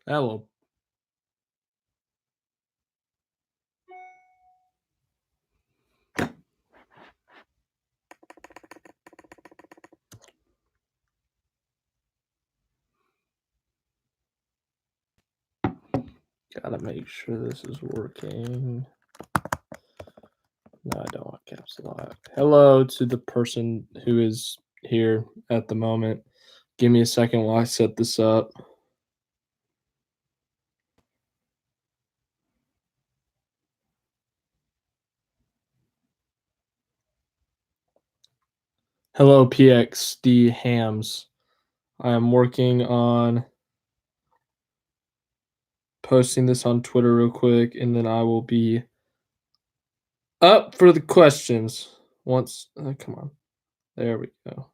Hello. Gotta make sure this is working. No, I don't want caps lock. Hello to the person who is here at the moment. Give me a second while I set this up. Hello, PXD Hams. I am working on posting this on Twitter real quick, and then I will be up for the questions once. Come on. There we go.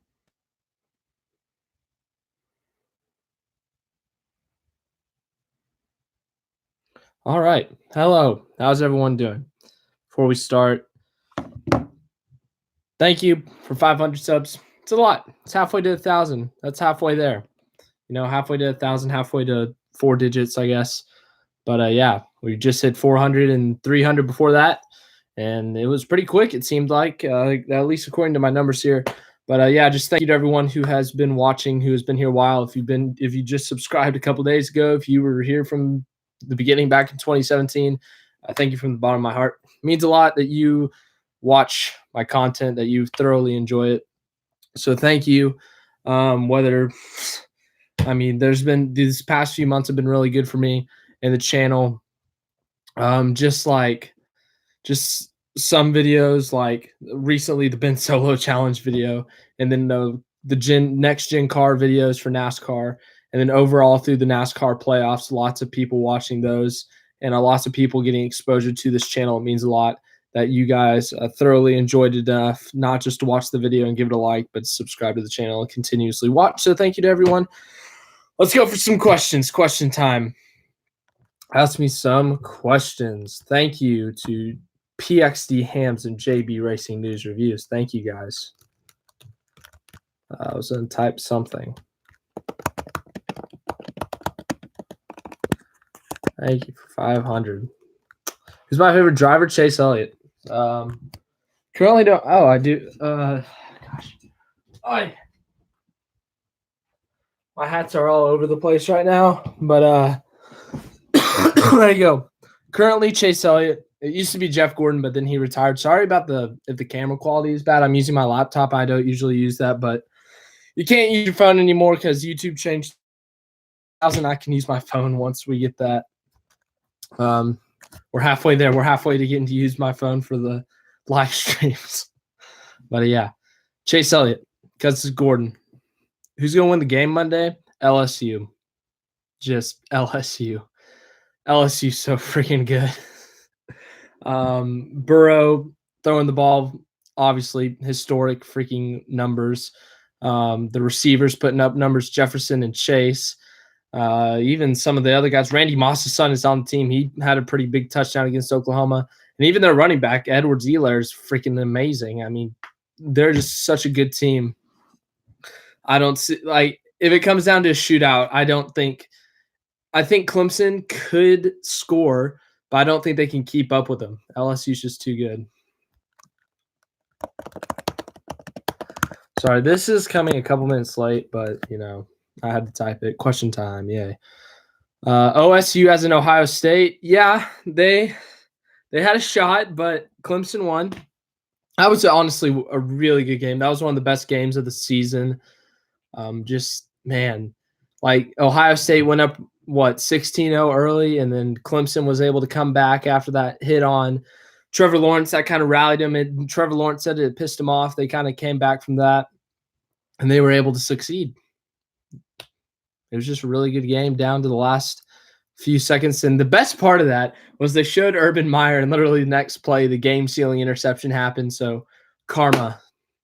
All right. Hello. How's everyone doing? Before we start, thank you for 500 subs. It's a lot. It's halfway to 1,000. That's halfway there. Halfway to 1,000, halfway to 4 digits, I guess. But yeah, we just hit 400 and 300 before that, and it was pretty quick. It seemed like, at least according to my numbers here. But yeah, just thank you to everyone who has been watching, who has been here a while. If you just subscribed a couple days ago, if you were here from the beginning back in 2017, thank you from the bottom of my heart. It means a lot that you watch my content, that you thoroughly enjoy it. So thank you. There's been these past few months have been really good for me and the channel. Just some videos, like recently the Ben Solo challenge video, and then the next gen car videos for NASCAR, and then overall through the NASCAR playoffs, lots of people watching those, and lots of people getting exposure to this channel. It means a lot that you guys thoroughly enjoyed it enough, not just to watch the video and give it a like, but subscribe to the channel and continuously watch. So thank you to everyone. Let's go for some questions. Question time. Ask me some questions. Thank you to PXD Hams and JB Racing News Reviews. Thank you, guys. I was going to type something. Thank you for 500. Who's my favorite driver? Chase Elliott. Currently don't. Oh, I do. Gosh. Oh, my hats are all over the place right now. But there you go. Currently, Chase Elliott. It used to be Jeff Gordon, but then he retired. Sorry about if the camera quality is bad. I'm using my laptop. I don't usually use that, but you can't use your phone anymore because YouTube changed. I can use my phone once we get that. We're halfway there. We're halfway to getting to use my phone for the live streams. But yeah, Chase Elliott, because it's Gordon. Who's going to win the game Monday? LSU. Just LSU. LSU so freaking good. Burrow throwing the ball, obviously historic freaking numbers. The receivers putting up numbers, Jefferson and Chase. Even some of the other guys. Randy Moss's son is on the team. He had a pretty big touchdown against Oklahoma. And even their running back, Edwards-Helaire, is freaking amazing. I mean, they're just such a good team. I don't see, if it comes down to a shootout, I think Clemson could score, but I don't think they can keep up with them. LSU's just too good. Sorry, this is coming a couple minutes late, but, I had to type it. Question time, yay. OSU as in Ohio State. Yeah, they had a shot, but Clemson won. That was honestly a really good game. That was one of the best games of the season. Ohio State went up, 16-0 early, and then Clemson was able to come back after that hit on Trevor Lawrence. That kind of rallied him, and Trevor Lawrence said it pissed him off. They kind of came back from that, and they were able to succeed. It was just a really good game down to the last few seconds. And the best part of that was they showed Urban Meyer, and literally the next play, the game-sealing interception happened. So karma.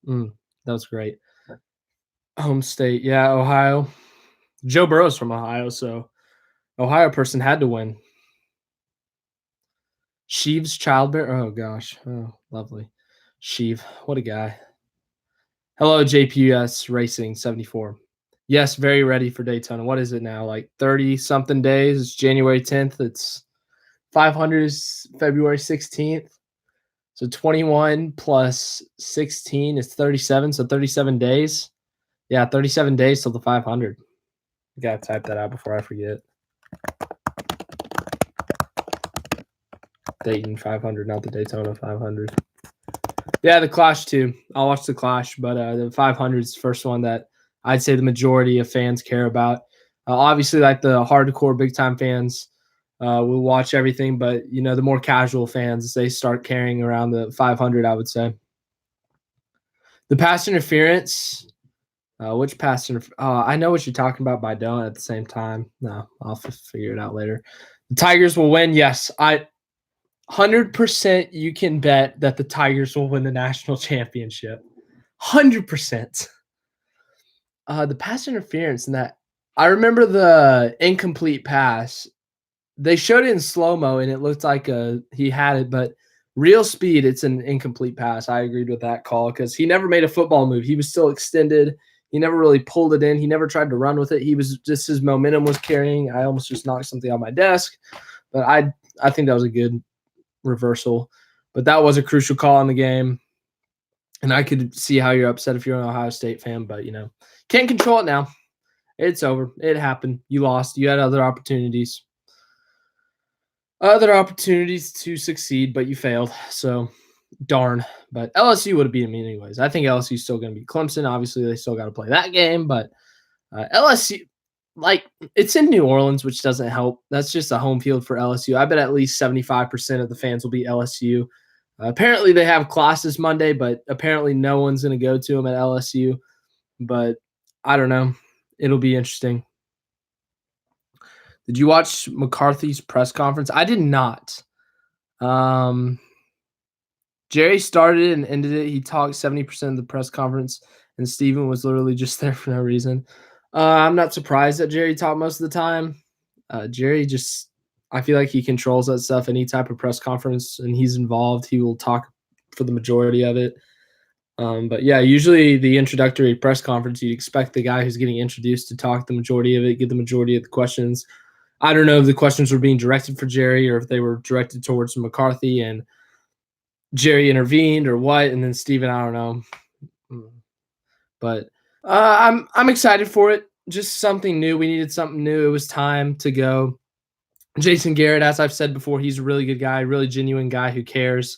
That was great. Home state. Yeah, Ohio. Joe Burrow's from Ohio, so Ohio person had to win. Sheaves childbearer. Oh, gosh. Oh, lovely. Sheev, what a guy. Hello, JPS Racing 74. Yes, very ready for Daytona. What is it now? Like 30 something days. It's January 10th. It's 500 is February 16th. So 21 plus 16 is 37. So 37 days. Yeah, 37 days till the 500. Gotta type that out before I forget. Dayton 500, not the Daytona 500. Yeah, the Clash too. I'll watch the Clash, but the 500 is the first one that I'd say the majority of fans care about. Obviously, like the hardcore big time fans will watch everything, but the more casual fans, they start carrying around the 500. I would say the pass interference. Which pass interference? I know what you're talking about, but I don't at the same time. No, I'll figure it out later. The Tigers will win. Yes, 100% you can bet that the Tigers will win the national championship. 100%. The pass interference and that I remember the incomplete pass. They showed it in slow-mo and it looked like he had it, but real speed, it's an incomplete pass. I agreed with that call because he never made a football move. He was still extended. He never really pulled it in. He never tried to run with it. He was just his momentum was carrying. I almost just knocked something on my desk, but I think that was a good reversal. But that was a crucial call in the game. And I could see how you're upset if you're an Ohio State fan, but can't control it now. It's over. It happened. You lost. You had other opportunities. To succeed, but you failed. So darn. But LSU would have beat them anyways. I think LSU is still going to beat Clemson. Obviously, they still got to play that game, but LSU, it's in New Orleans, which doesn't help. That's just a home field for LSU. I bet at least 75% of the fans will beat LSU. Apparently, they have classes Monday, but apparently no one's going to go to them at LSU. But I don't know. It'll be interesting. Did you watch McCarthy's press conference? I did not. Jerry started and ended it. He talked 70% of the press conference, and Steven was literally just there for no reason. I'm not surprised that Jerry talked most of the time. Jerry I feel like he controls that stuff. Any type of press conference, and he's involved, he will talk for the majority of it. But yeah, usually the introductory press conference, you'd expect the guy who's getting introduced to talk the majority of it, get the majority of the questions. I don't know if the questions were being directed for Jerry or if they were directed towards McCarthy and Jerry intervened or what. And then Steven, I don't know. But I'm excited for it. Just something new. We needed something new. It was time to go. Jason Garrett, as I've said before, he's a really good guy, really genuine guy who cares.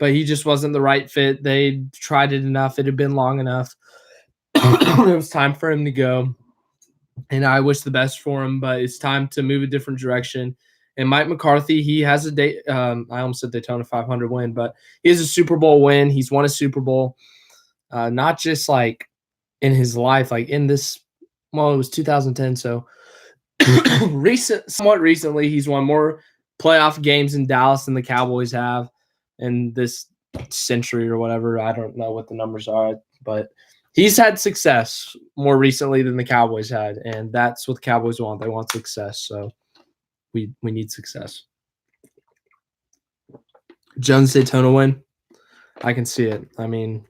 But he just wasn't the right fit. They tried it enough. It had been long enough. It was time for him to go. And I wish the best for him, but it's time to move a different direction. And Mike McCarthy, he has I almost said Daytona 500 win, but he has a Super Bowl win. He's won a Super Bowl, not just like in his life, like in this. Well, it was 2010, so somewhat recently, he's won more playoff games in Dallas than the Cowboys have in this century or whatever. I don't know what the numbers are, but he's had success more recently than the Cowboys had, and that's what the Cowboys want. They want success, so we need success. Jones Daytona win. I can see it. I mean,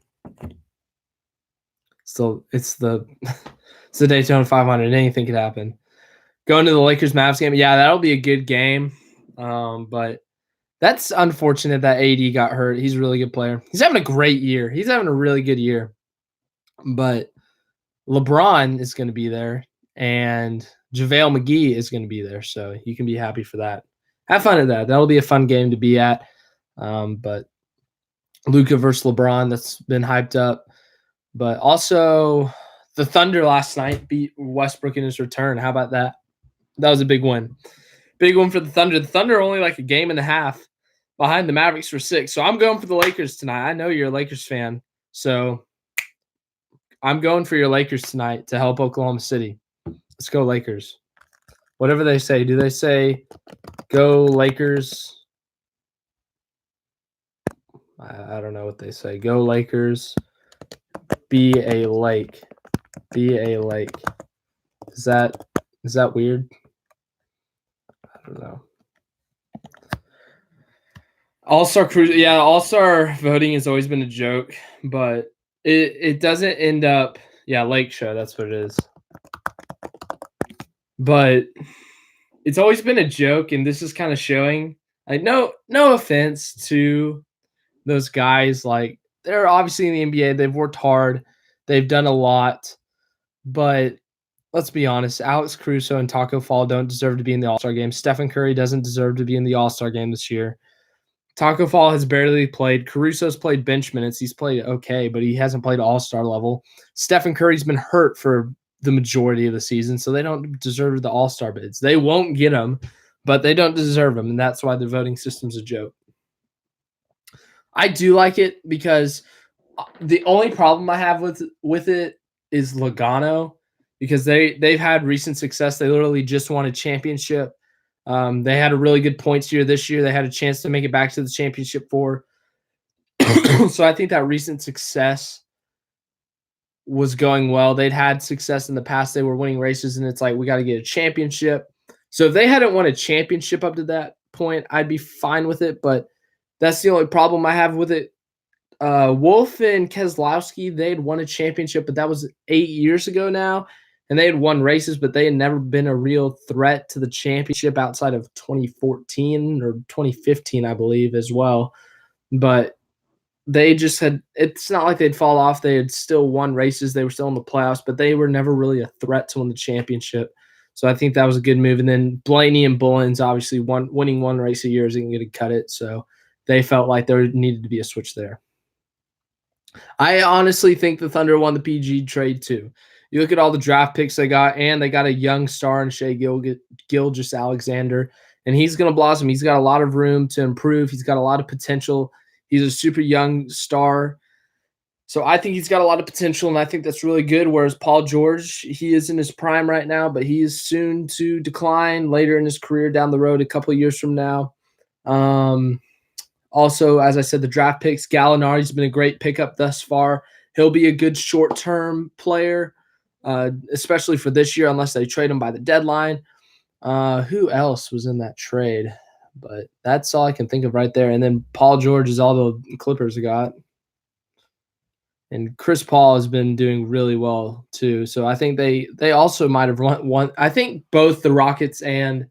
still, it's the Daytona 500. Anything could happen. Going to the Lakers Mavs game, yeah, that'll be a good game. But that's unfortunate that AD got hurt. He's a really good player. He's having a great year. He's having a really good year. But LeBron is going to be there, and JaVale McGee is going to be there. So you can be happy for that. Have fun at that. That'll be a fun game to be at. But Luka versus LeBron, that's been hyped up. But also the Thunder last night beat Westbrook in his return. How about that? That was a big win. Big one for the Thunder. The Thunder are only like a game and a half behind the Mavericks for 6. So I'm going for the Lakers tonight. I know you're a Lakers fan. So I'm going for your Lakers tonight to help Oklahoma City. Let's go Lakers. Whatever they say. Do they say go Lakers? I don't know what they say. Go Lakers. Be a lake. Be a lake. Is that weird? I don't know. All-Star Cruise, yeah, All-Star voting has always been a joke, but it doesn't end up, yeah, Lake Show, that's what it is. But it's always been a joke, and this is kind of showing. Like, no offense to those guys, like they're obviously in the NBA, they've worked hard, they've done a lot, but let's be honest, Alex Caruso and Taco Fall don't deserve to be in the All-Star game. Stephen Curry doesn't deserve to be in the All-Star game this year. Taco Fall has barely played. Caruso's played bench minutes. He's played okay, but he hasn't played all-star level. Stephen Curry's been hurt for the majority of the season, so they don't deserve the all-star bids. They won't get them, but they don't deserve them, and that's why the voting system's a joke. I do like it because the only problem I have with it is Logano, because they've had recent success. They literally just won a championship. They had a really good points year this year. They had a chance to make it back to the championship four. So I think that recent success was going well. They'd had success in the past. They were winning races, and it's like, we got to get a championship. So if they hadn't won a championship up to that point, I'd be fine with it. But that's the only problem I have with it. Wolf and Keselowski, they'd won a championship, but that was 8 years ago now. And they had won races, but they had never been a real threat to the championship outside of 2014 or 2015, I believe, as well. But they just had – it's not like they'd fall off. They had still won races. They were still in the playoffs, but they were never really a threat to win the championship. So I think that was a good move. And then Blaney and Bullens, obviously, winning one race a year isn't going to cut it. So they felt like there needed to be a switch there. I honestly think the Thunder won the PG trade too. You look at all the draft picks they got, and they got a young star in Shai Gilgeous-Alexander, and he's going to blossom. He's got a lot of room to improve. He's got a lot of potential. He's a super young star. So I think he's got a lot of potential, and I think that's really good, whereas Paul George, he is in his prime right now, but he is soon to decline later in his career down the road a couple of years from now. Also, as I said, the draft picks, Gallinari's been a great pickup thus far. He'll be a good short-term player, especially for this year, unless they trade him by the deadline. Who else was in that trade? But that's all I can think of right there. And then Paul George is all the Clippers got. And Chris Paul has been doing really well too. So I think they also might have won. I think both the Rockets and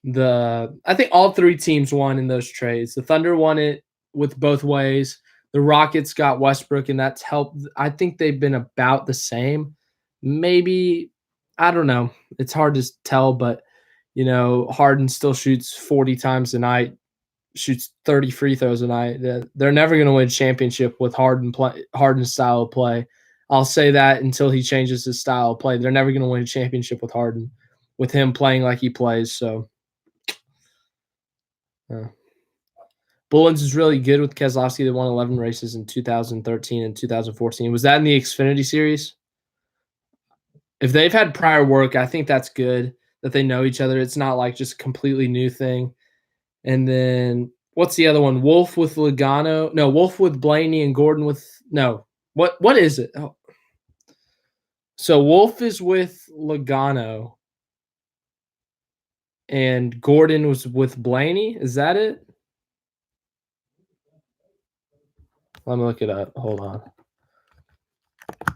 I think all three teams won in those trades. The Thunder won it with both ways. The Rockets got Westbrook, and that's helped. I think they've been about the same. Maybe, I don't know. It's hard to tell, but Harden still shoots 40 times a night, shoots 30 free throws a night. They're never going to win a championship with Harden's style of play. I'll say that until he changes his style of play. They're never going to win a championship with Harden, with him playing like he plays. So, Bullens is really good with Keselowski. They won 11 races in 2013 and 2014. Was that in the Xfinity Series? If they've had prior work, I think that's good that they know each other. It's not like just a completely new thing. And then what's the other one? Wolf with Logano. No, Wolf with Blaney and Gordon with – no. What is it? Oh. So Wolf is with Logano and Gordon was with Blaney. Is that it? Let me look it up. Hold on.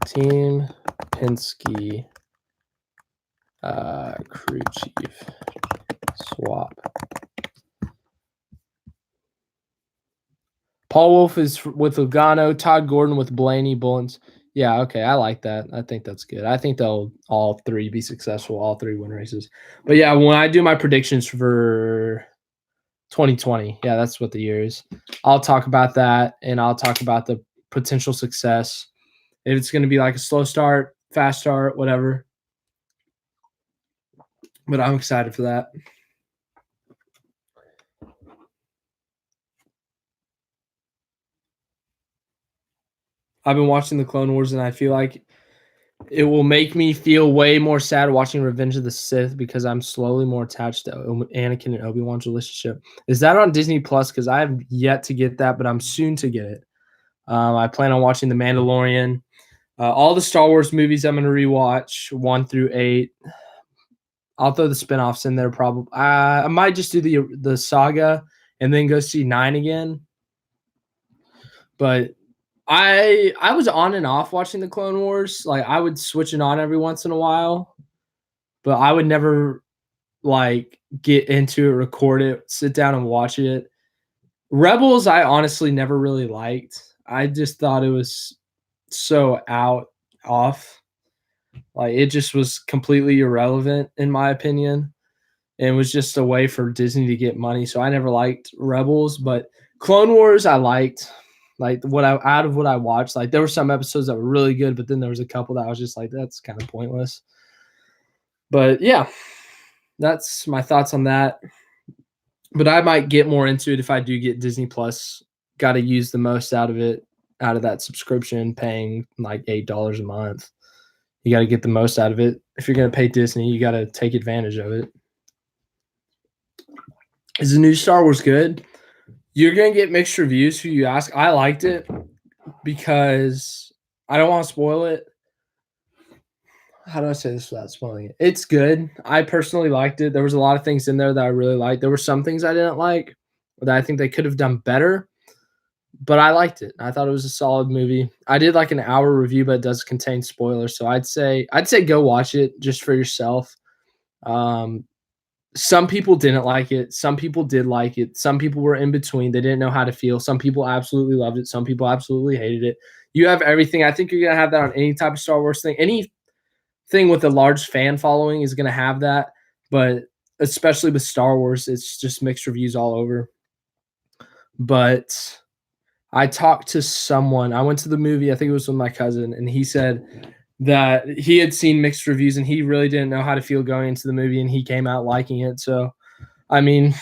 Team Penske crew chief swap. Paul Wolf is with Logano, Todd Gordon with Blaney, Bullens. Yeah, okay, I like that. I think that's good. I think they'll all three be successful, all three win races. But yeah, when I do my predictions for 2020, yeah, that's what the year is. I'll talk about that, and I'll talk about the potential success. If it's going to be like a slow start, fast start, whatever. But I'm excited for that. I've been watching the Clone Wars, and I feel like it will make me feel way more sad watching Revenge of the Sith because I'm slowly more attached to Anakin and Obi-Wan's relationship. Is that on Disney Plus? Because I have yet to get that, but I'm soon to get it. I plan on watching The Mandalorian. All the Star Wars movies I'm going to rewatch, 1 through 8. I'll throw the spinoffs in there probably. I might just do the saga and then go see 9 again. But I was on and off watching the Clone Wars. Like I would switch it on every once in a while, but I would never like get into it, record it, sit down and watch it. Rebels, I honestly never really liked. I just thought it was so off. Like it just was completely irrelevant in my opinion. And it was just a way for Disney to get money. So I never liked Rebels, but Clone Wars I liked. Like what I out of what I watched, like there were some episodes that were really good, but then there was a couple that I was just like, that's kind of pointless. But yeah, that's my thoughts on that. But I might get more into it if I do get Disney Plus. Got to use the most out of it, out of that subscription, paying like $8 a month. You got to get the most out of it. If you're going to pay Disney, you got to take advantage of it. Is the new Star Wars good? You're going to get mixed reviews who you ask. I liked it because I don't want to spoil it. How do I say this without spoiling it? It's good. I personally liked it. There was a lot of things in there that I really liked. There were some things I didn't like that I think they could have done better, but I liked it. I thought it was a solid movie. I did like an hour review, but it does contain spoilers, so I'd say go watch it just for yourself. Some people didn't like it. Some people did like it. Some people were in between. They didn't know how to feel. Some people absolutely loved it. Some people absolutely hated it. You have everything. I think you're gonna have that on any type of Star Wars thing. Anything with a large fan following is gonna have that, but especially with Star Wars, it's just mixed reviews all over. But I talked to someone. I went to the movie. I think it was with my cousin, and he said that he had seen mixed reviews and he really didn't know how to feel going into the movie, and he came out liking it. So, I mean,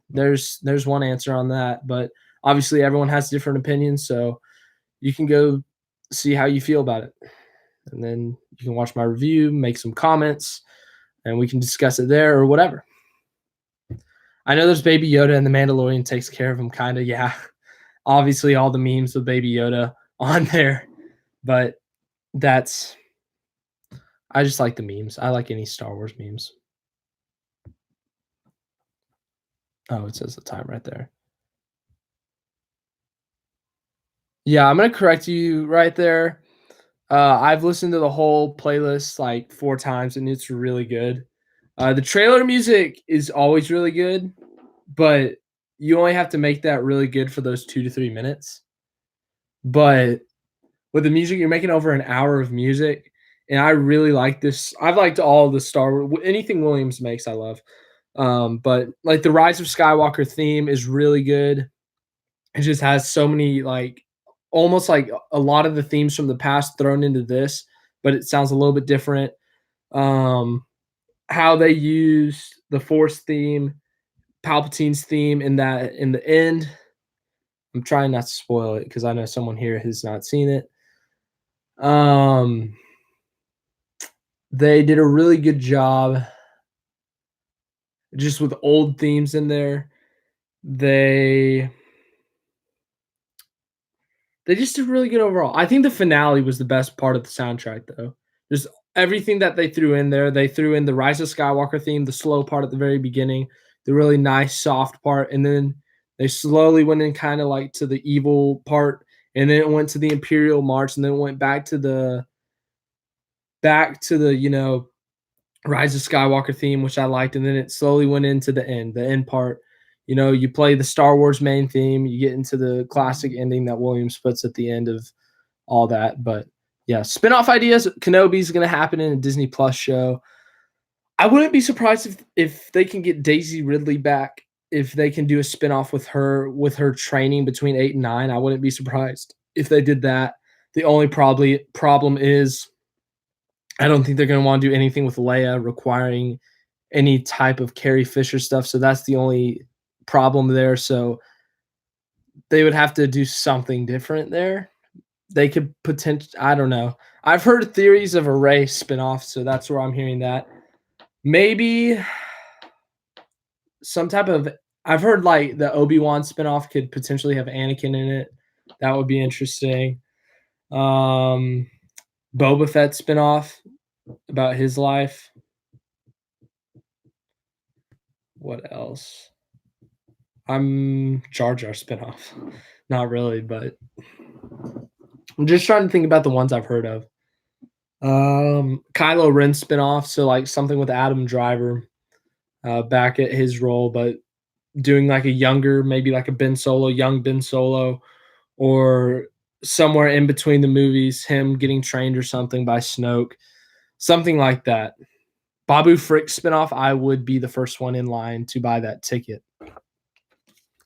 there's one answer on that, but obviously everyone has different opinions, so you can go see how you feel about it. And then you can watch my review, make some comments, and we can discuss it there or whatever. I know there's Baby Yoda and the Mandalorian takes care of him, kind of. Yeah, obviously all the memes with Baby Yoda on there, but that's I just like the memes. I like any Star Wars memes. Oh, it says the time right there. Yeah, I'm gonna correct you right there. I've listened to the whole playlist like 4 times and it's really good. The trailer music is always really good, but you only have to make that really good for those 2 to 3 minutes. But with the music, you're making over an hour of music, and I really like this. I've liked all the anything Williams makes, I love. But like the Rise of Skywalker theme is really good. It just has so many like almost like a lot of the themes from the past thrown into this, but it sounds a little bit different. Um, how they use the Force theme, Palpatine's theme in the end. I'm trying not to spoil it because I know someone here has not seen it. Um, they did a really good job just with old themes in there. They just did really good overall. I think the finale was the best part of the soundtrack, though. Just everything that they threw in there. They threw in the Rise of Skywalker theme, the slow part at the very beginning, the really nice soft part, and then they slowly went in kind of like to the evil part, and then it went to the Imperial March, and then it went back to the Rise of Skywalker theme, which I liked, and then it slowly went into the end part. You know, you play the Star Wars main theme, you get into the classic ending that Williams puts at the end of all that. But yeah, spinoff ideas. Kenobi's going to happen in a Disney Plus show. I wouldn't be surprised if they can get Daisy Ridley back, if they can do a spinoff with her training between 8 and 9. I wouldn't be surprised if they did that. The only problem is I don't think they're going to want to do anything with Leia requiring any type of Carrie Fisher stuff. So that's the only problem there. So they would have to do something different there. They could potentially, I don't know. I've heard theories of a Rey spinoff, so that's where I'm hearing that. Maybe some type of, I've heard like the Obi-Wan spinoff could potentially have Anakin in it. That would be interesting. Boba Fett spinoff about his life. What else? I'm Jar Jar spinoff. Not really, but I'm just trying to think about the ones I've heard of. Kylo Ren spinoff, so like something with Adam Driver back at his role, but doing like a younger, maybe like a Ben Solo, young Ben Solo, or somewhere in between the movies, him getting trained or something by Snoke, something like that. Babu Frick spinoff, I would be the first one in line to buy that ticket.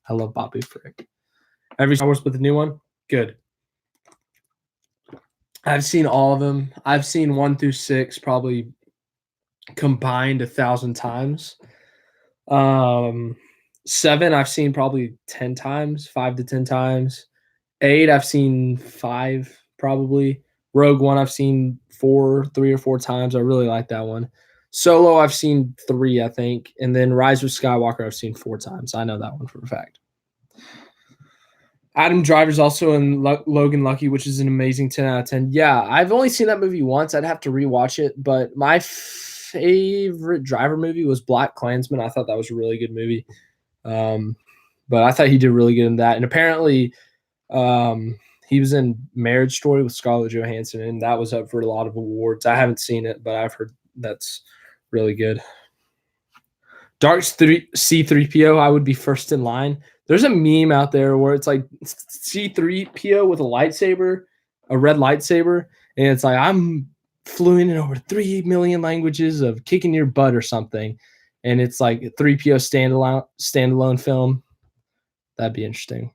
I love Babu Frick. Every Star Wars with a new one, good. I've seen all of them. I've seen 1 through 6 probably combined 1,000 times. 7 I've seen probably 10 times, 5 to 10 times. 8 I've seen 5 probably. Rogue One I've seen 3 or 4 times. I really like that one. Solo I've seen 3, I think, and then Rise of Skywalker I've seen 4 times. I know that one for a fact. Adam Driver's also in Logan Lucky, which is an amazing 10 out of 10. Yeah, I've only seen that movie once. I'd have to rewatch it, but my favorite Driver movie was Black Klansman. I thought that was a really good movie. But I thought he did really good in that. And apparently he was in Marriage Story with Scarlett Johansson, and that was up for a lot of awards. I haven't seen it, but I've heard that's really good. Dark C-3PO, I would be first in line. There's a meme out there where it's like C-3PO with a lightsaber, a red lightsaber, and it's like, I'm fluent in over 3 million languages of kicking your butt or something. And it's like a 3PO standalone film. That'd be interesting.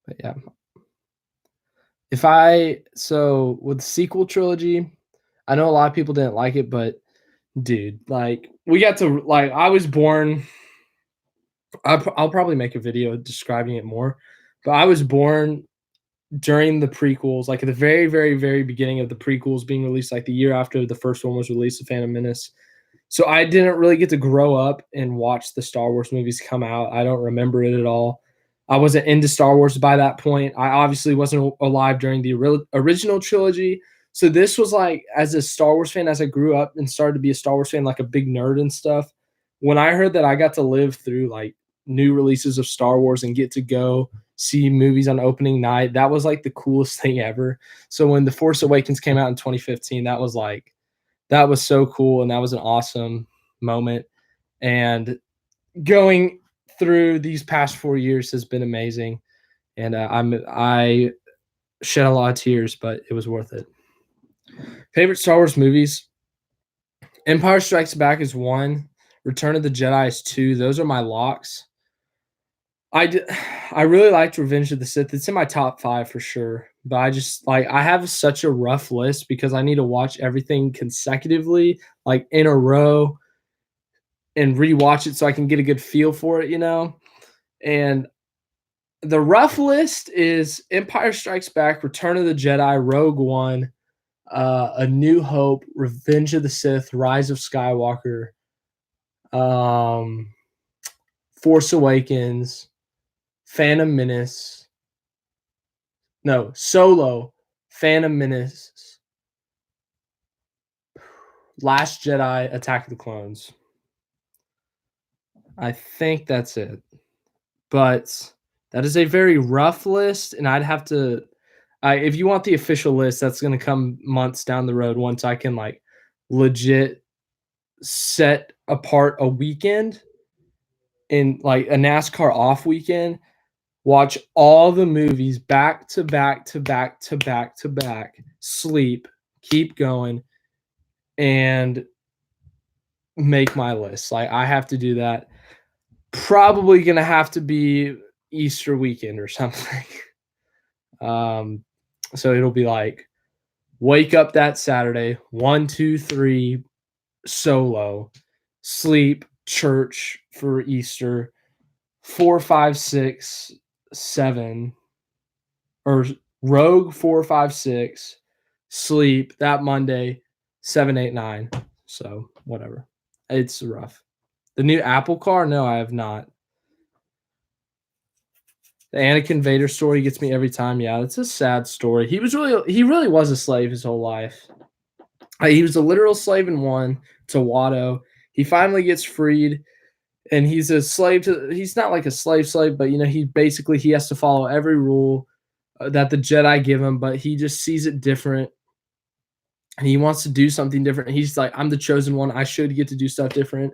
But yeah. So with the sequel trilogy, I know a lot of people didn't like it, but dude, like we got to like I was born. I'll probably make a video describing it more, but I was born during the prequels, like at the very, very, very beginning of the prequels being released, like the year after the first one was released, The Phantom Menace. So I didn't really get to grow up and watch the Star Wars movies come out. I don't remember it at all. I wasn't into Star Wars by that point. I obviously wasn't alive during the original trilogy. So this was like, as a Star Wars fan, as I grew up and started to be a Star Wars fan, like a big nerd and stuff, when I heard that I got to live through like new releases of Star Wars and get to go see movies on opening night, that was like the coolest thing ever. So when The Force Awakens came out in 2015, that was so cool, and that was an awesome moment. And going through these past 4 years has been amazing, and I shed a lot of tears, but it was worth it. Favorite Star Wars movies: Empire Strikes Back is 1, Return of the Jedi is 2. Those are my locks. I really liked Revenge of the Sith. It's in my top 5 for sure. But I have such a rough list because I need to watch everything consecutively, like in a row, and rewatch it so I can get a good feel for it, And the rough list is Empire Strikes Back, Return of the Jedi, Rogue One, A New Hope, Revenge of the Sith, Rise of Skywalker, Force Awakens, Phantom Menace. No, Solo, Phantom Menace, Last Jedi, Attack of the Clones. I think that's it. But that is a very rough list, and I'd have to if you want the official list, that's going to come months down the road once I can like legit set apart a weekend in like a NASCAR off weekend, watch all the movies back to back to back to back to back, sleep, keep going, and make my list. Like I have to do that. Probably gonna have to be Easter weekend or something. So it'll be like wake up that Saturday, 1, 2, 3, Solo, sleep, church for Easter, 4, 5, 6, 7, or Rogue 4, 5, 6, sleep that Monday, 7, 8, 9. So whatever. It's rough. The new Apple car? No, I have not. The Anakin Vader story gets me every time. Yeah, it's a sad story. He really was a slave his whole life. He was a literal slave in 1 to Watto. He finally gets freed, and he's a slave to. He's not like a slave, but he has to follow every rule that the Jedi give him, but he just sees it different, and he wants to do something different. He's like, I'm the chosen one. I should get to do stuff different.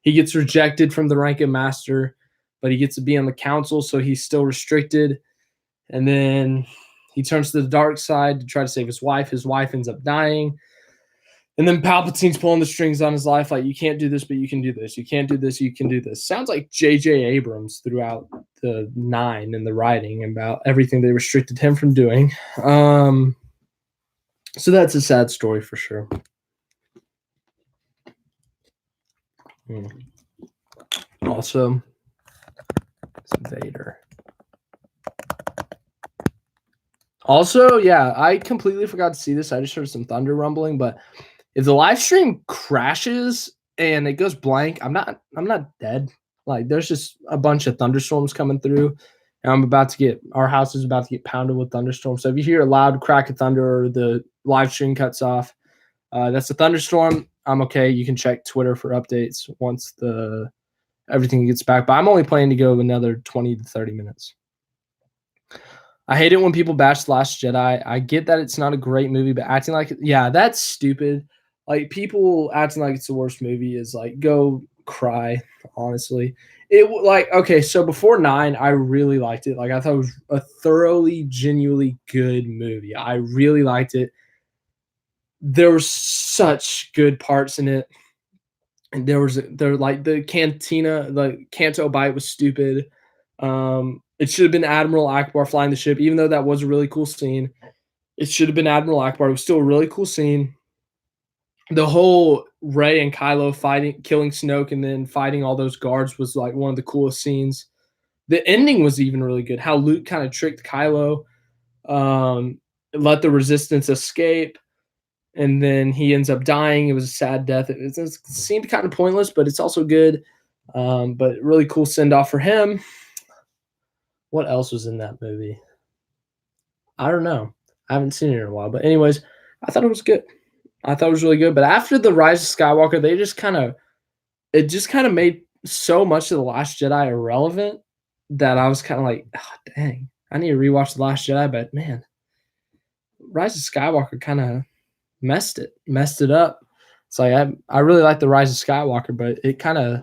He gets rejected from the rank of master, but he gets to be on the council, so he's still restricted. And then he turns to the dark side to try to save his wife. His wife ends up dying. And then Palpatine's pulling the strings on his life, like, you can't do this, but you can do this. You can't do this, you can do this. Sounds like J.J. Abrams throughout the 9 and the writing about everything they restricted him from doing. So that's a sad story for sure. Also, it's Vader. Also, yeah, I completely forgot to see this. I just heard some thunder rumbling, but if the live stream crashes and it goes blank, I'm not dead. Like, there's just a bunch of thunderstorms coming through, and our house is about to get pounded with thunderstorms. So if you hear a loud crack of thunder or the live stream cuts off, that's a thunderstorm. I'm okay. You can check Twitter for updates once everything gets back. But I'm only planning to go another 20 to 30 minutes. I hate it when people bash The Last Jedi. I get that it's not a great movie, but acting like it, yeah, that's stupid. Like, people acting like it's the worst movie is like, go cry, honestly. Okay, so before 9, I really liked it. Like, I thought it was a thoroughly, genuinely good movie. I really liked it. There were such good parts in it. And the cantina, the Canto Bight was stupid. It should have been Admiral Akbar flying the ship, even though that was a really cool scene. It should have been Admiral Akbar. It was still a really cool scene. The whole Rey and Kylo killing Snoke, and then fighting all those guards was like one of the coolest scenes. The ending was even really good. How Luke kind of tricked Kylo, let the Resistance escape, and then he ends up dying. It was a sad death. It seemed kind of pointless, but it's also good. But really cool send-off for him. What else was in that movie? I don't know. I haven't seen it in a while. But anyways, I thought it was good. I thought it was really good. But after The Rise of Skywalker, it just kind of made so much of The Last Jedi irrelevant that I was kind of like, oh, dang, I need to rewatch The Last Jedi. But man, Rise of Skywalker kind of messed it up. It's like I really like The Rise of Skywalker, but it kind of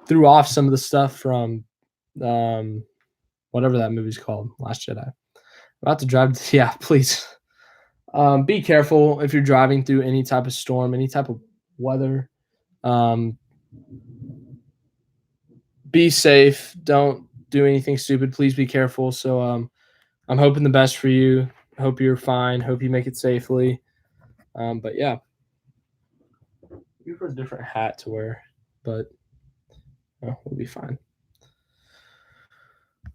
threw off some of the stuff from whatever that movie's called, Last Jedi. About to drive. Yeah, please. Be careful if you're driving through any type of storm, any type of weather. Be safe. Don't do anything stupid. Please be careful. So I'm hoping the best for you. Hope you're fine. Hope you make it safely. But yeah, you have a different hat to wear, but we'll be fine.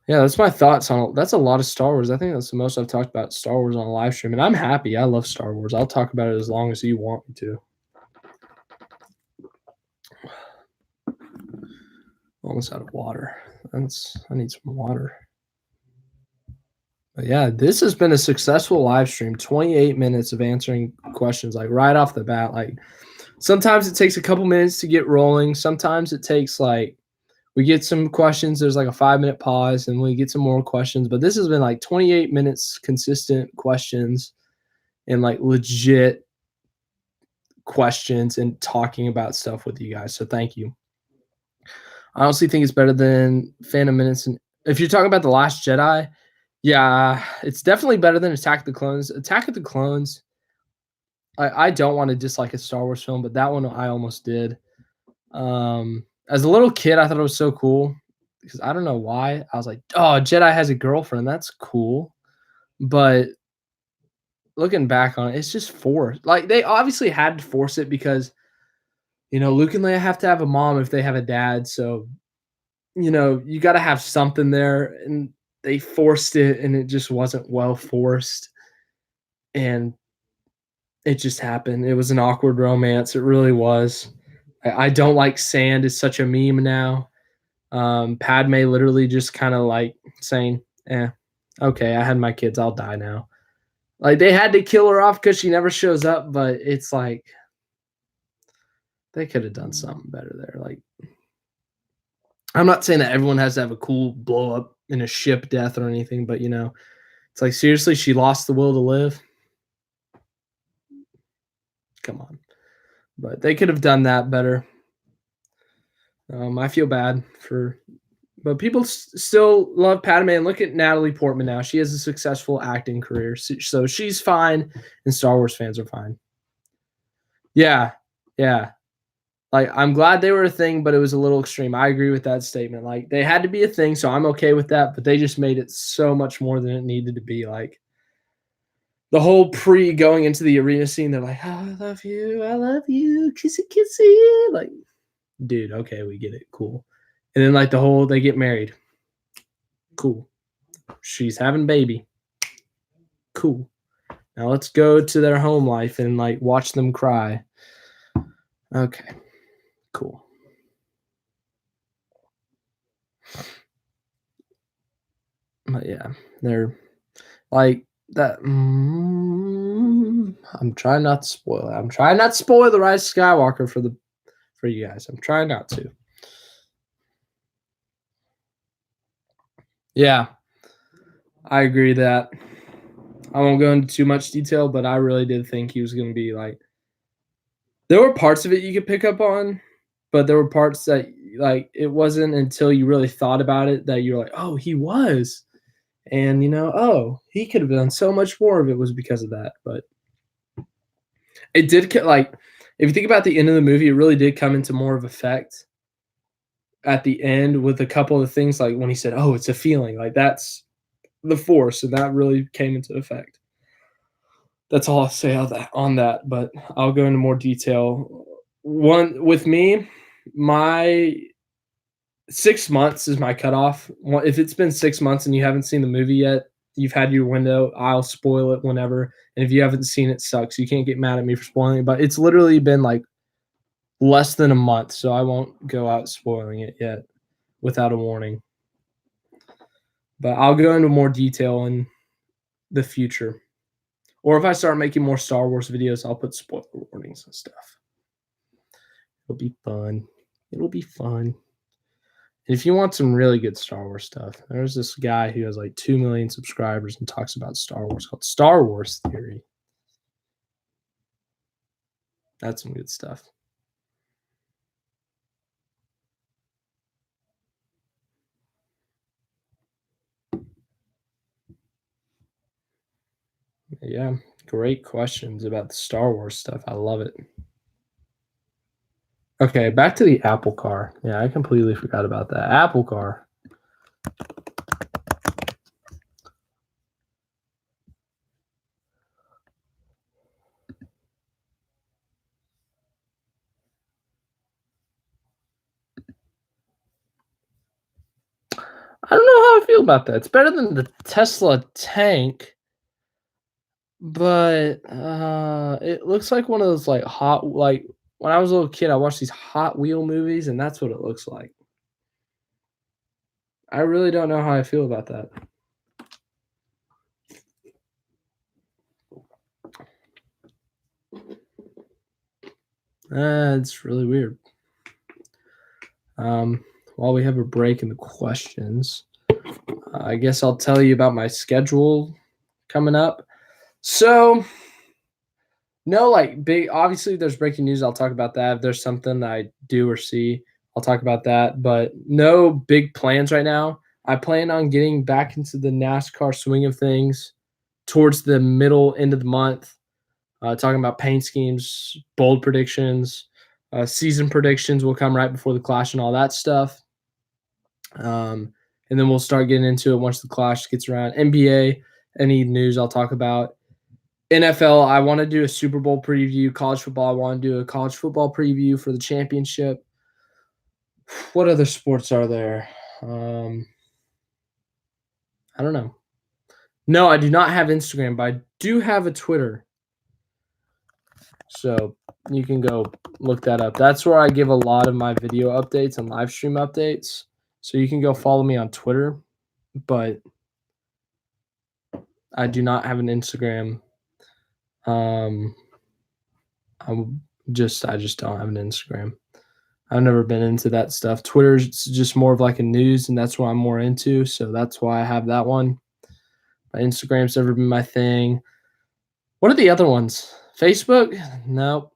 Yeah, that's my thoughts on it. That's a lot of Star Wars. I think that's the most I've talked about Star Wars on a live stream, and I'm happy. I love Star Wars. I'll talk about it as long as you want me to. Almost out of water. I need some water. But yeah, this has been a successful live stream. 28 minutes of answering questions, like right off the bat. Like, sometimes it takes a couple minutes to get rolling. Sometimes it takes we get some questions, there's like a 5-minute pause, and we get some more questions. But this has been like 28 minutes consistent questions and like legit questions and talking about stuff with you guys. So thank you. I honestly think it's better than Phantom Menace. And if you're talking about The Last Jedi, yeah, it's definitely better than Attack of the Clones. Attack of the Clones, I don't want to dislike a Star Wars film, but that one I almost did. As a little kid, I thought it was so cool because I don't know why. I was like, oh, Jedi has a girlfriend. That's cool. But looking back on it, it's just forced. Like, they obviously had to force it because, Luke and Leia have to have a mom if they have a dad. So, you got to have something there. And they forced it, and it just wasn't well forced. And it just happened. It was an awkward romance. It really was. I don't like sand is such a meme now. Padme literally just kind of like saying, okay, I had my kids, I'll die now. Like, they had to kill her off because she never shows up, but it's like they could have done something better there. Like, I'm not saying that everyone has to have a cool blow up in a ship death or anything, but it's like seriously, she lost the will to live. Come on, but they could have done that better. I feel bad for, but people still love Padme. And look at Natalie Portman now; she has a successful acting career, so she's fine, and Star Wars fans are fine. Yeah, yeah. Like, I'm glad they were a thing, but it was a little extreme. I agree with that statement. Like, they had to be a thing, so I'm okay with that, but they just made it so much more than it needed to be. Like, the whole pre going into the arena scene, they're like, "Oh, I love you, kissy kissy." Like, dude, okay, we get it, cool. And then like the whole they get married, cool. She's having baby, cool. Now let's go to their home life and like watch them cry. Okay, cool. But yeah, they're like that. I'm trying not to spoil it. I'm trying not to spoil the Rise of Skywalker for you guys. I'm trying not to. Yeah, I agree that I won't go into too much detail, but I really did think he was going to be like. There were parts of it you could pick up on, but there were parts that like it wasn't until you really thought about it that you're like, oh, he was, and oh, he could have done so much more of it was because of that. But it did like if you think about the end of the movie, it really did come into more of effect at the end with a couple of things like when he said, "Oh, it's a feeling," like that's the Force, and that really came into effect. That's all I'll say on that, but I'll go into more detail. One with me, my 6 months is my cutoff. If it's been 6 months and you haven't seen the movie yet, you've had your window. I'll spoil it whenever. And if you haven't seen it, sucks. You can't get mad at me for spoiling it. But it's literally been like less than a month, so I won't go out spoiling it yet without a warning. But I'll go into more detail in the future. Or if I start making more Star Wars videos, I'll put spoiler warnings and stuff. It'll be fun. It'll be fun. And if you want some really good Star Wars stuff, there's this guy who has like 2 million subscribers and talks about Star Wars called Star Wars Theory. That's some good stuff. Yeah, great questions about the Star Wars stuff. I love it. Okay, back to the Apple Car. Yeah, I completely forgot about that. Apple Car. I don't know how I feel about that. It's better than the Tesla tank, but it looks like one of those like like when I was a little kid, I watched these Hot Wheel movies, and that's what it looks like. I really don't know how I feel about that. It's really weird. While we have a break in the questions, I guess I'll tell you about my schedule coming up. So, no, like big. Obviously, there's breaking news. I'll talk about that. If there's something that I do or see, I'll talk about that. But no big plans right now. I plan on getting back into the NASCAR swing of things towards the middle end of the month. Talking about paint schemes, bold predictions, season predictions will come right before the Clash and all that stuff. And then we'll start getting into it once the Clash gets around. NBA, any news I'll talk about. NFL, I want to do a Super Bowl preview. College football, I want to do a college football preview for the championship. What other sports are there? I don't know. No, I do not have Instagram, but I do have a Twitter. So you can go look that up. That's where I give a lot of my video updates and live stream updates. So you can go follow me on Twitter, but I do not have an Instagram. I just don't have an Instagram. I've never been into that stuff. Twitter's just more of like a news, and that's what I'm more into. So that's why I have that one. My Instagram's never been my thing. What are the other ones? Facebook? Nope.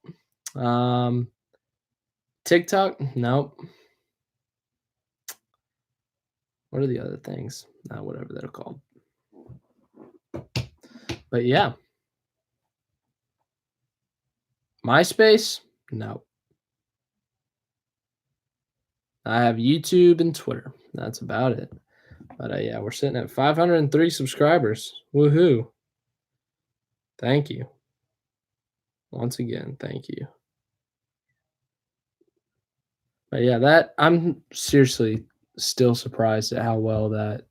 TikTok? Nope. What are the other things? Whatever they're called. But yeah. MySpace? No. I have YouTube and Twitter. That's about it. But yeah, we're sitting at 503 subscribers. Woohoo. Thank you. Once again, thank you. But yeah, I'm seriously still surprised at how well that.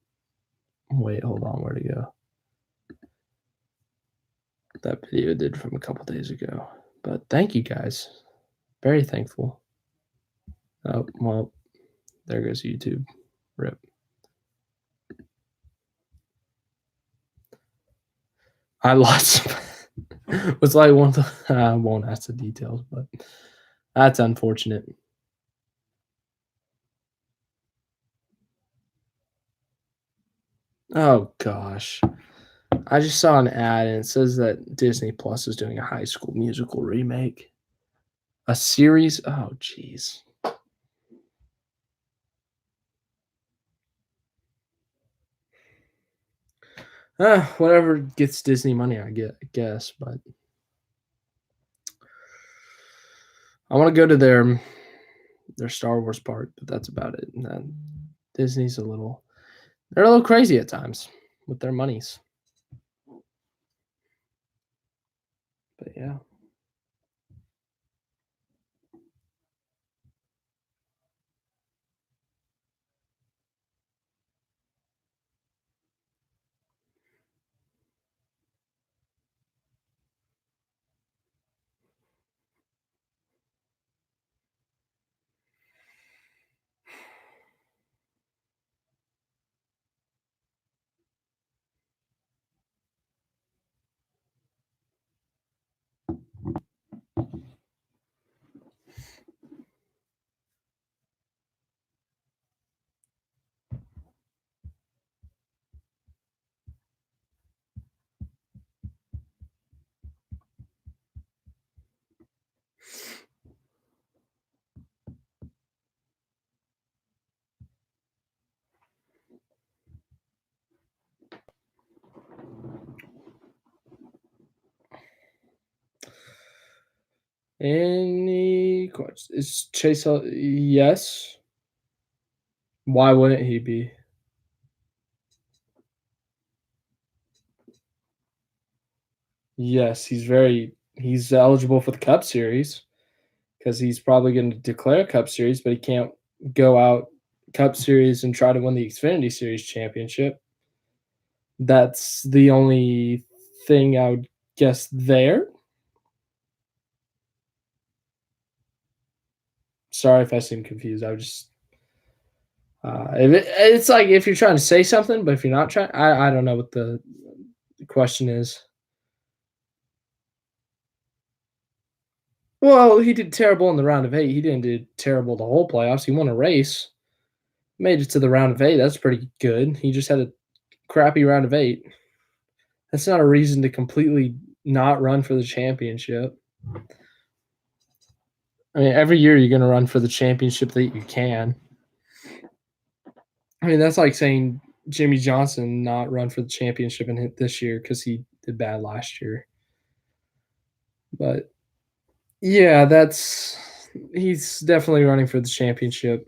Wait, hold on. Where'd it go? That video did from a couple days ago. But thank you guys. Very thankful. Oh, well, there goes YouTube. Rip. I lost. Was like one of the. I won't ask the details, but that's unfortunate. Oh gosh. I just saw an ad and it says that Disney Plus is doing a High School Musical remake. A series? Oh jeez. Whatever gets Disney money, I guess, but I want to go to their Star Wars park, but that's about it. And then Disney's they're a little crazy at times with their monies. But yeah. Any questions? Is Chase yes? Why wouldn't he be? Yes, he's eligible for the Cup Series because he's probably going to declare Cup Series, but he can't go out Cup Series and try to win the Xfinity Series championship. That's the only thing I would guess there. Sorry if I seem confused. I would just it's like if you're trying to say something, but if you're not trying, I don't know what the question is. Well, he did terrible in the round of 8. He didn't do terrible the whole playoffs. He won a race, made it to the round of 8. That's pretty good. He just had a crappy round of 8. That's not a reason to completely not run for the championship. I mean, every year you're going to run for the championship that you can. I mean, that's like saying Jimmy Johnson not run for the championship and hit this year because he did bad last year. But yeah, he's definitely running for the championship.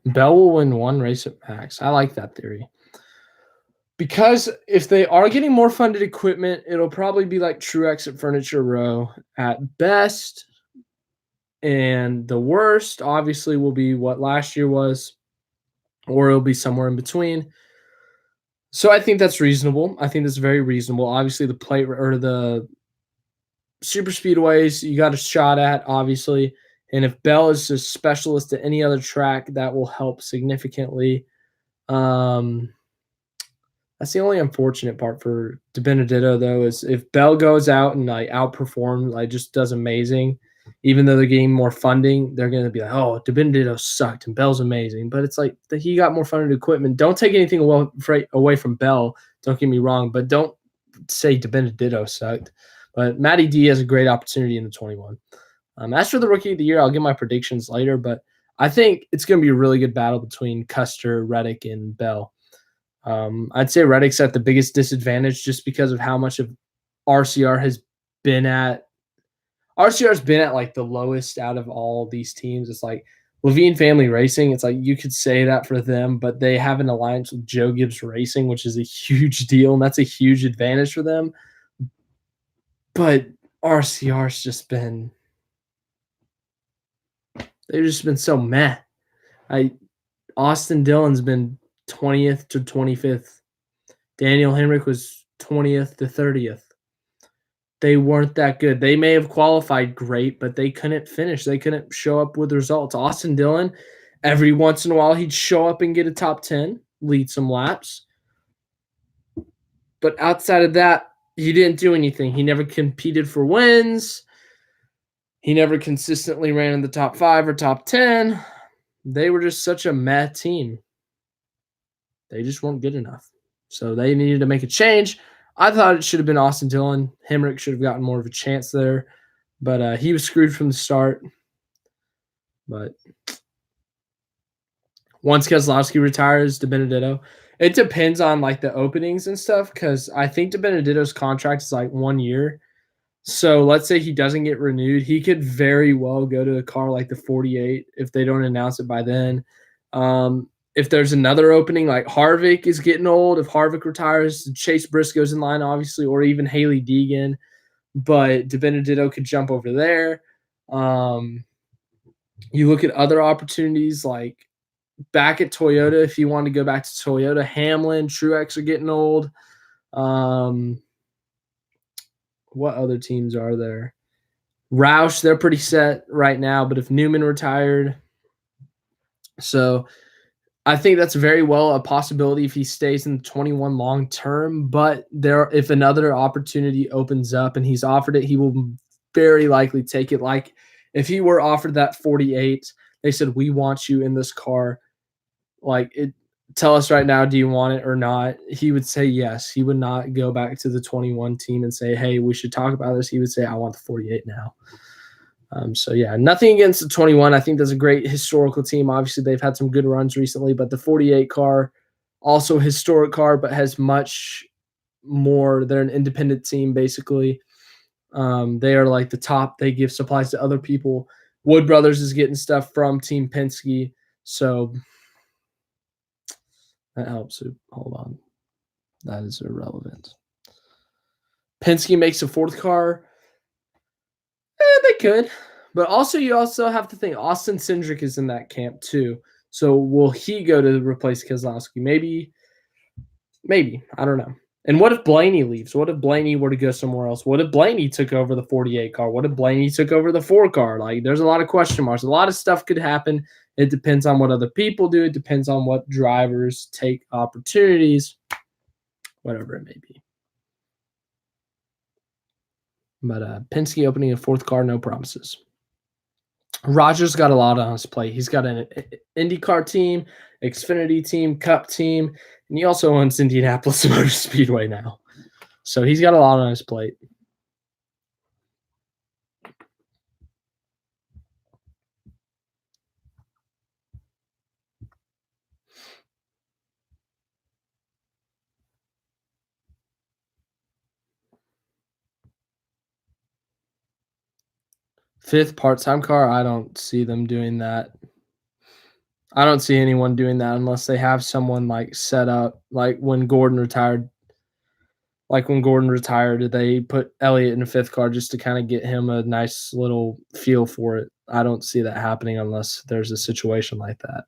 Bell will win one race at max. I like that theory. Because if they are getting more funded equipment, it'll probably be like Truex at Furniture Row at best. And the worst, obviously, will be what last year was, or it'll be somewhere in between. So I think that's reasonable. I think that's very reasonable. Obviously, the plate or the super speedways you got a shot at, obviously. And if Bell is a specialist at any other track, that will help significantly. Um, that's the only unfortunate part for DiBenedetto, though, is if Bell goes out and like outperforms, like just does amazing, even though they're getting more funding, they're going to be like, oh, DiBenedetto sucked and Bell's amazing. But it's like he got more funded equipment. Don't take anything away from Bell. Don't get me wrong, but don't say DiBenedetto sucked. But Matty D has a great opportunity in the 21. As for the Rookie of the Year, I'll give my predictions later, but I think it's going to be a really good battle between Custer, Reddick, and Bell. I'd say Reddick's at the biggest disadvantage just because of how much of RCR has been at. RCR's been at like the lowest out of all these teams. It's like Levine Family Racing. It's like you could say that for them, but they have an alliance with Joe Gibbs Racing, which is a huge deal, and that's a huge advantage for them. But RCR's just been they've just been so meh. Austin Dillon's been 20th to 25th. Daniel Henrik was 20th to 30th. They weren't that good. They may have qualified great, but they couldn't finish. They couldn't show up with results. Austin Dillon, every once in a while, he'd show up and get a top 10, lead some laps. But outside of that, he didn't do anything. He never competed for wins. He never consistently ran in the top 5 or top 10. They were just such a meh team. They just weren't good enough. So they needed to make a change. I thought it should have been Austin Dillon. Hemrick should have gotten more of a chance there. But he was screwed from the start. But once Keselowski retires, DiBenedetto, it depends on like the openings and stuff because I think DiBenedetto's contract is like 1 year. So let's say he doesn't get renewed. He could very well go to a car like the 48 if they don't announce it by then. If there's another opening, like Harvick is getting old. If Harvick retires, Chase Briscoe's in line, obviously, or even Haley Deegan. But DiBenedetto could jump over there. You look at other opportunities like back at Toyota. If you want to go back to Toyota, Hamlin, Truex are getting old. What other teams are there? Roush, they're pretty set right now. But if Newman retired, so I think that's very well a possibility if he stays in the 21 long term. But if another opportunity opens up and he's offered it, he will very likely take it. Like if he were offered that 48, they said, we want you in this car. Like tell us right now, do you want it or not? He would say yes. He would not go back to the 21 team and say, hey, we should talk about this. He would say, I want the 48 now. So, yeah, nothing against the 21. I think that's a great historical team. Obviously, they've had some good runs recently, but the 48 car, also a historic car, but has much more. They're an independent team, basically. They are like the top. They give supplies to other people. Wood Brothers is getting stuff from Team Penske. So that helps. Hold on. That is irrelevant. Penske makes a fourth car. They could. But also, you also have to think Austin Cindric is in that camp too. So will he go to replace Keselowski? Maybe. I don't know. And what if Blaney leaves? What if Blaney were to go somewhere else? What if Blaney took over the 48 car? What if Blaney took over the 4 car? Like, there's a lot of question marks. A lot of stuff could happen. It depends on what other people do. It depends on what drivers take opportunities, whatever it may be. But Penske opening a 4th car, no promises. Rogers got a lot on his plate. He's got an IndyCar team, Xfinity team, Cup team, and he also owns Indianapolis Motor Speedway now. So he's got a lot on his plate. Fifth part-time car, I don't see them doing that. I don't see anyone doing that unless they have someone like set up, like when Gordon retired. They put Elliott in a 5th car just to kind of get him a nice little feel for it. I don't see that happening unless there's a situation like that.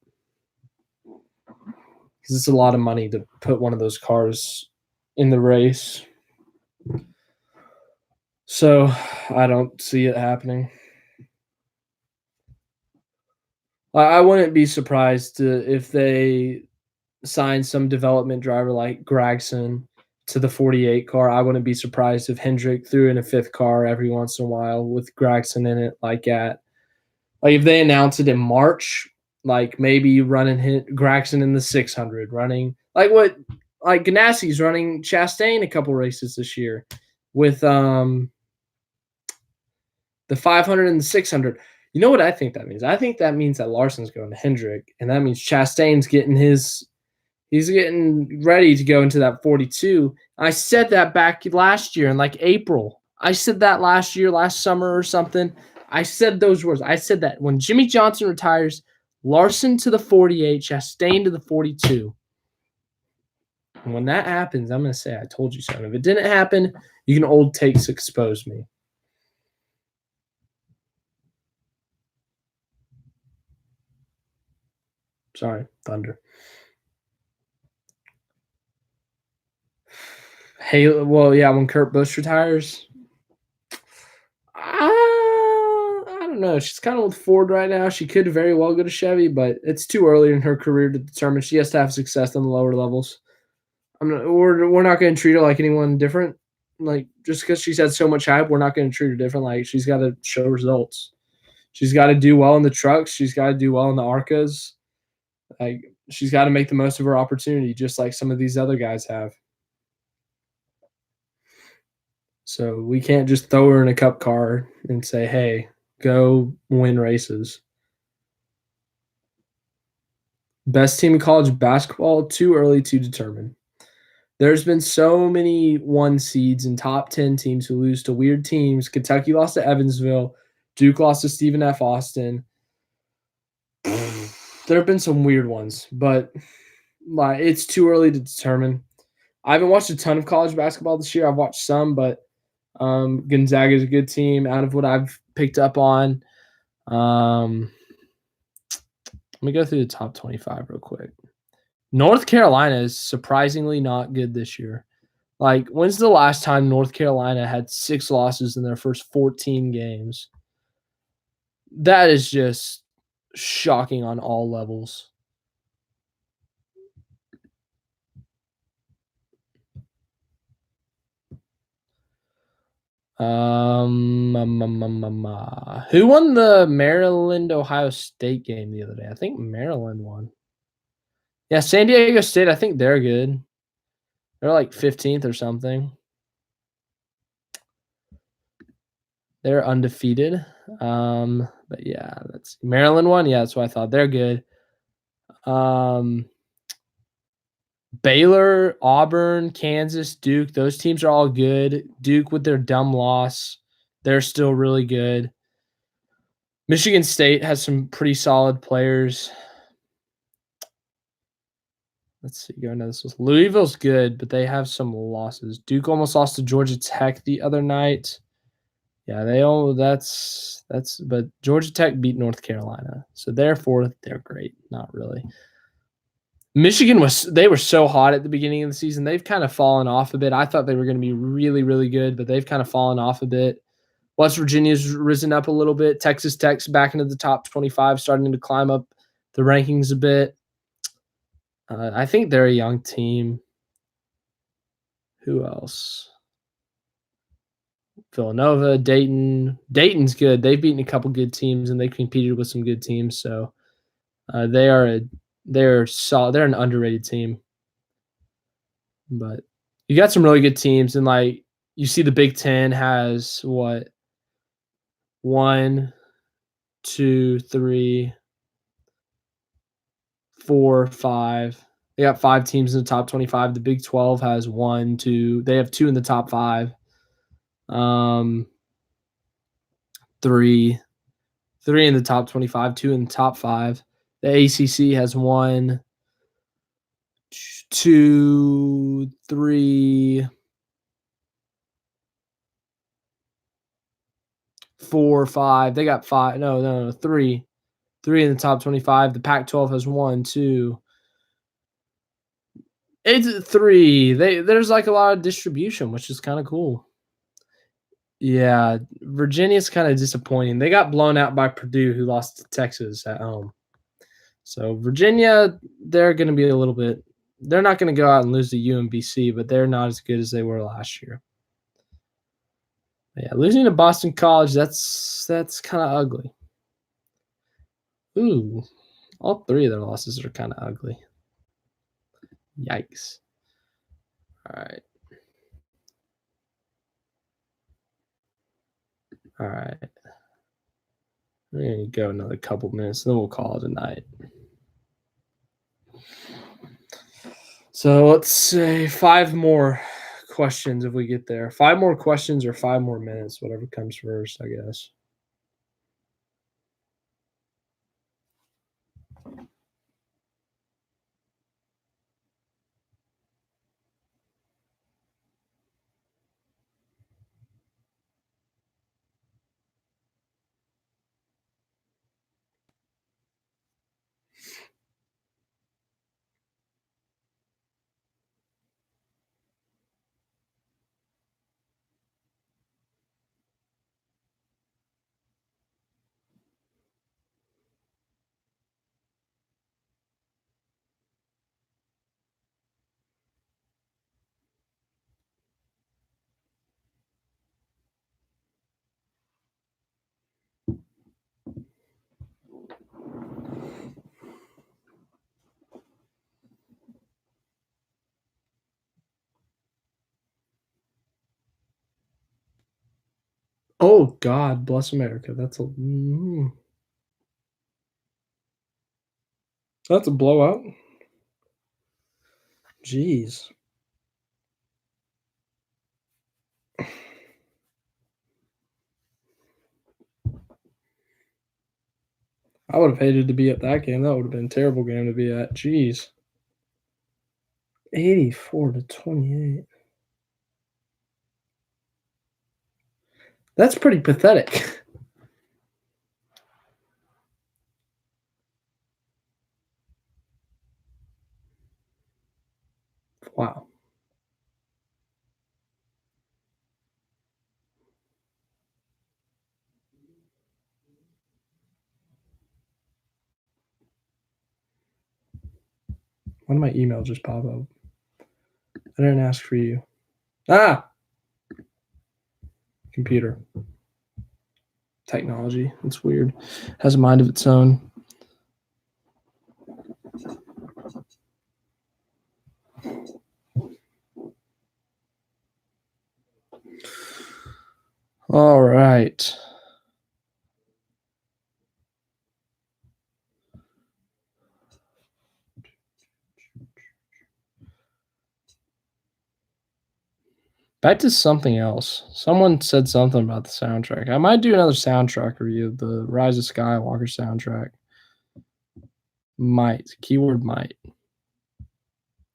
Because it's a lot of money to put one of those cars in the race. So I don't see it happening. I wouldn't be surprised if they sign some development driver like Gragson to the 48 car. I wouldn't be surprised if Hendrick threw in a fifth car every once in a while with Gragson in it, like if they announce it in March, like maybe running Gragson in the 600, running like Ganassi's running Chastain a couple races this year with the 500 and the 600. You know what I think that means? I think that means that Larson's going to Hendrick, and that means Chastain's he's getting ready to go into that 42. I said that back last year in like April. I said that last year, last summer or something. I said those words. I said that when Jimmy Johnson retires, Larson to the 48, Chastain to the 42. And when that happens, I'm going to say I told you so. And if it didn't happen, you can old takes expose me. Sorry, Thunder. Hey, well, yeah, when Kurt Busch retires, I don't know. She's kind of with Ford right now. She could very well go to Chevy, but it's too early in her career to determine. She has to have success on the lower levels. We're not going to treat her like anyone different. Like just because she's had so much hype, we're not going to treat her different. Like she's got to show results. She's got to do well in the trucks. She's got to do well in the ARCAs. Like she's got to make the most of her opportunity, just like some of these other guys have. So we can't just throw her in a cup car and say, hey, go win races. Best team in college basketball, too early to determine. There's been so many 1 seeds and top 10 teams who lose to weird teams. Kentucky lost to Evansville. Duke lost to Stephen F. Austin. There have been some weird ones, but it's too early to determine. I haven't watched a ton of college basketball this year. I've watched some, but Gonzaga is a good team out of what I've picked up on. Let me go through the top 25 real quick. North Carolina is surprisingly not good this year. Like, when's the last time North Carolina had 6 losses in their first 14 games? That is just shocking on all levels. Who won the Maryland-Ohio State game the other day? I think Maryland won. Yeah, San Diego State, I think they're good. They're like 15th or something. They're undefeated. But yeah, that's Maryland won. Yeah, that's what I thought. They're good. Baylor, Auburn, Kansas, Duke, those teams are all good. Duke with their dumb loss, they're still really good. Michigan State has some pretty solid players. Let's see, going to this was Louisville's good, but they have some losses. Duke almost lost to Georgia Tech the other night. Yeah, but Georgia Tech beat North Carolina. So therefore they're great. Not really. Michigan they were so hot at the beginning of the season. They've kind of fallen off a bit. I thought they were going to be really, really good, but they've kind of fallen off a bit. West Virginia's risen up a little bit. Texas Tech's back into the top 25, starting to climb up the rankings a bit. I think they're a young team. Who else? Villanova, Dayton. Dayton's good. They've beaten a couple good teams, and they competed with some good teams. So they're solid. They're an underrated team. But you got some really good teams, and like you see the Big Ten has what? 1, 2, 3, 4, 5. They got 5 teams in the top 25. The Big 12 has 1, 2. They have 2 in the top 5. 3 in the top 25, 2 in the top 5. The ACC has 1, 2, 3, 4, 5. They got 5. No, 3. 3 in the top 25. The Pac-12 has 1, 2. It's 3. There's like a lot of distribution, which is kind of cool. Yeah, Virginia's kind of disappointing. They got blown out by Purdue, who lost to Texas at home. So Virginia, they're going to be a little bit. They're not going to go out and lose to UMBC, but they're not as good as they were last year. But yeah, losing to Boston College, that's kind of ugly. Ooh, all three of their losses are kind of ugly. Yikes. All right. All right. We're going to go another couple minutes, then we'll call it a night. So let's say 5 more questions if we get there. 5 more questions or 5 more minutes, whatever comes first, I guess. Oh, God bless America. That's a that's a blowout. Jeez. I would have hated to be at that game. That would have been a terrible game to be at. Jeez. 84-28. That's pretty pathetic. Wow. Why did my email just pop up? I didn't ask for you. Ah! Computer. Technology. It's weird. Has a mind of its own. All right. Back to something else. Someone said something about the soundtrack. I might do another soundtrack review of the Rise of Skywalker soundtrack. Might. Keyword might.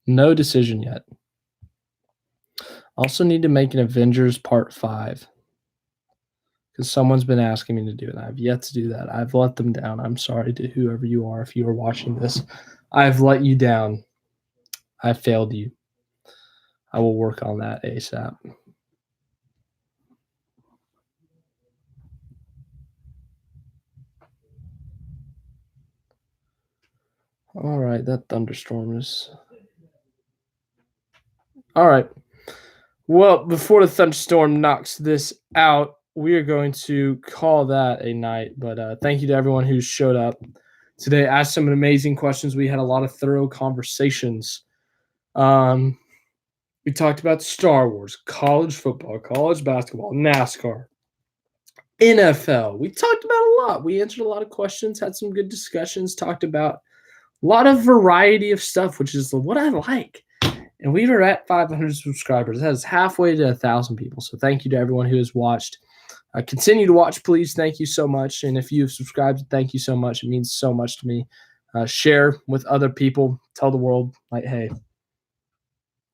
No decision yet. Also need to make an Avengers Part 5. Because someone's been asking me to do it. I've yet to do that. I've let them down. I'm sorry to whoever you are if you are watching this. I've let you down. I failed you. I will work on that ASAP. All right, that thunderstorm is. All right. Well, before the thunderstorm knocks this out, we are going to call that a night. But thank you to everyone who showed up today, asked some amazing questions. We had a lot of thorough conversations. We talked about Star Wars, college football, college basketball, NASCAR, NFL. We talked about a lot. We answered a lot of questions, had some good discussions, talked about a lot of variety of stuff, which is what I like. And we were at 500 subscribers. That is halfway to 1,000 people. So thank you to everyone who has watched. Continue to watch, please. Thank you so much. And if you've subscribed, thank you so much. It means so much to me. Share with other people. Tell the world, like, hey,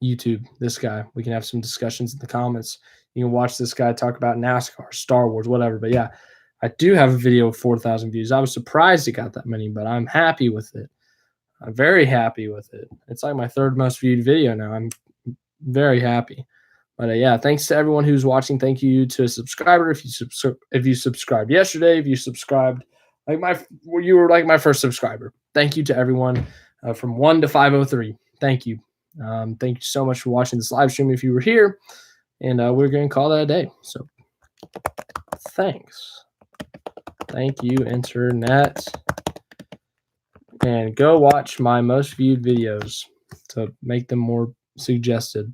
YouTube, this guy. We can have some discussions in the comments. You can watch this guy talk about NASCAR, Star Wars, whatever. But yeah, I do have a video of 4,000 views. I was surprised it got that many, but I'm happy with it. I'm very happy with it. It's like my 3rd most viewed video now. I'm very happy. But yeah, thanks to everyone who's watching. Thank you to a subscriber. If you subscribed yesterday, if you subscribed You were like my first subscriber. Thank you to everyone from 1 to 503. Thank you. Thank you so much for watching this live stream if you were here. And we're going to call that a day. So thanks. Thank you, internet. And go watch my most viewed videos to make them more suggested.